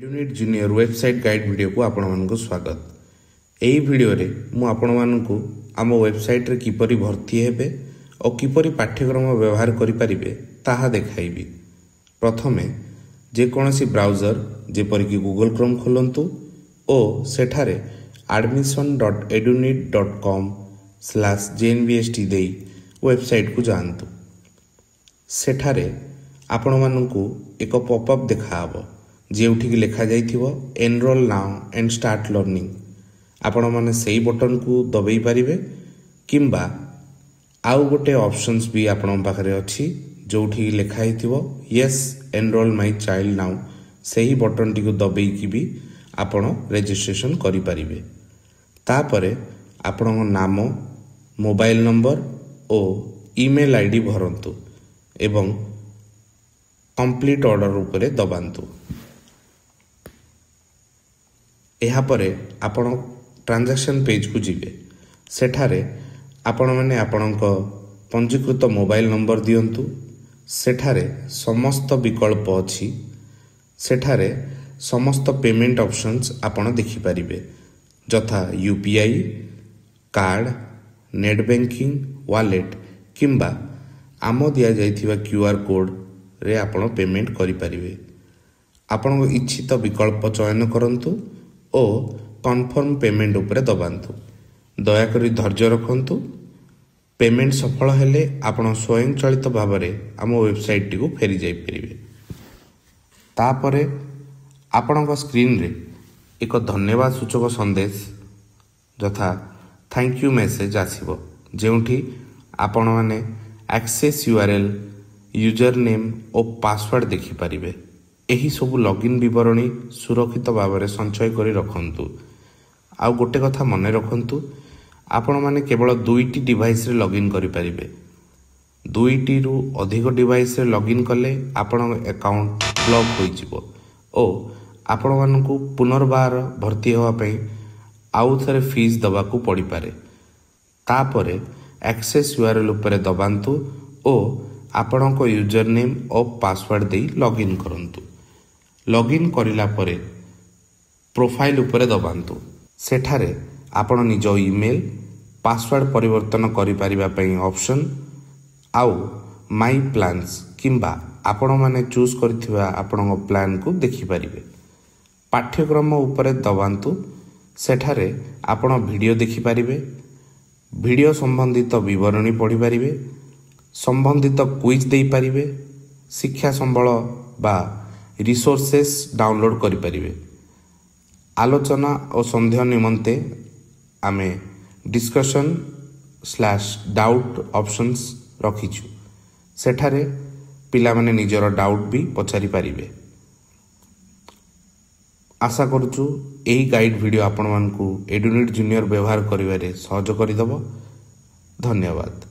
एडुनिट junior website guide video को आपण मानक स्वागत। यही वीडियो रे मु आपण मानकु आम वेबसाइट रे किपरि भर्ती हेबे और किपरि पाठ्यक्रम व्यवहार करि परिबे ताहा देखाइबी। प्रथमे जे कोनोसी ब्राउजर जेपरि कि गूगल क्रोम खोलंतु ओ सेठारे admission.edunit.com/jnvst देई वेबसाइट को जानतु। सेठारे आपण मानकु एक पॉपअप देखाबो जेउठी कि लिखा जाइथिबो enrol now and start learning. आपण माने सेही बटन को दबाई पारिबे किंबा आउ गोटे ऑप्शंस भी आपण पाखरे अछि जोठी लिखा हिथिबो yes enrol my child now. सेही बटन टी को दबाई कि भी आपण रजिस्ट्रेशन करि पारिबे। तापरे आपण नाम मोबाइल नंबर ओ ईमेल आईडी भरंतु एवं कंप्लीट ऑर्डर उपरे दबांतु। एहा परे आपण ट्रांजैक्शन पेज को जिबे। सेठारे आपण माने आपणक पंजीकृत मोबाइल नंबर दियंतु। सेठारे समस्त विकल्प अछि। सेठारे समस्त पेमेंट ऑप्शंस आपण देखि परिबे जथा UPI card net banking wallet किंबा आम दिया जाइथिबा क्यूआर कोड रे आपण पेमेंट करि परिबे। आपण इच्छित विकल्प चयन करंतु ओ कन्फर्म पेमेंट उपरे दबांतु। दया करी धैर्य रखंतु। पेमेंट सफल हेले आपण स्वयंचालित भाव में आम वेबसाइट टी को फेरी जाई परिबे। तापरे आपणक स्क्रीन रे एक धन्यवाद सूचक संदेश जथा थैंक यू मेसेज आसीबो जेउठी आपण माने एक्सेस यूआरएल यूजर नेम और पासवर्ड देखि परिबे। एही सब लॉगिन विवरणी सुरक्षित भाव में संचय करी रखंतु। आ गोटे कथा मन रखंतु आपण माने केवल 2टी डिवाइस रे लॉगिन करि परिबे। 2टी रु अधिक डिवाइस रे लॉगिन कले आपण अकाउंट ब्लॉक होई जिवो ओ आपण मानकु पुनर्बार भर्ती होवा पई आउ थरे फीस दबा को पड़ी पारे। तापरे एक्सेस यूआरएल उपरे दबांतु ओ आपणक यूजर नेम और पासवर्ड दे लॉगिन करंतु। लॉगिन करिला परे प्रोफाइल उपरे दबांतु। सेठारे आपण निज ईमेल पासवर्ड परिवर्तन करि परिबा पई ऑप्शन आउ माय प्लान्स किंबा आपण माने चूज करथिबा आपणक प्लान को देखि परिबे। पाठ्यक्रम उपरे दबांतु। सेठारे आपण वीडियो देखि परिबे। वीडियो संबंधित विवरणी पढ़ी पारिबे। संबंधित क्विज दे पारिबे। शिक्षा संबल बा रिसोर्सेस डाउनलोड करि पारिबे। आलोचना और संदेह निमंते आमे डिस्कशन/डाउट ऑप्शंस रखिछु। सेठारे पिला माने निजर डाउट भी पचारि पारिबे। आशा करूछु एही गाइड वीडियो आपण मानकु एडुनिट जूनियर व्यवहार करिवारे सहज करिदबो। धन्यवाद।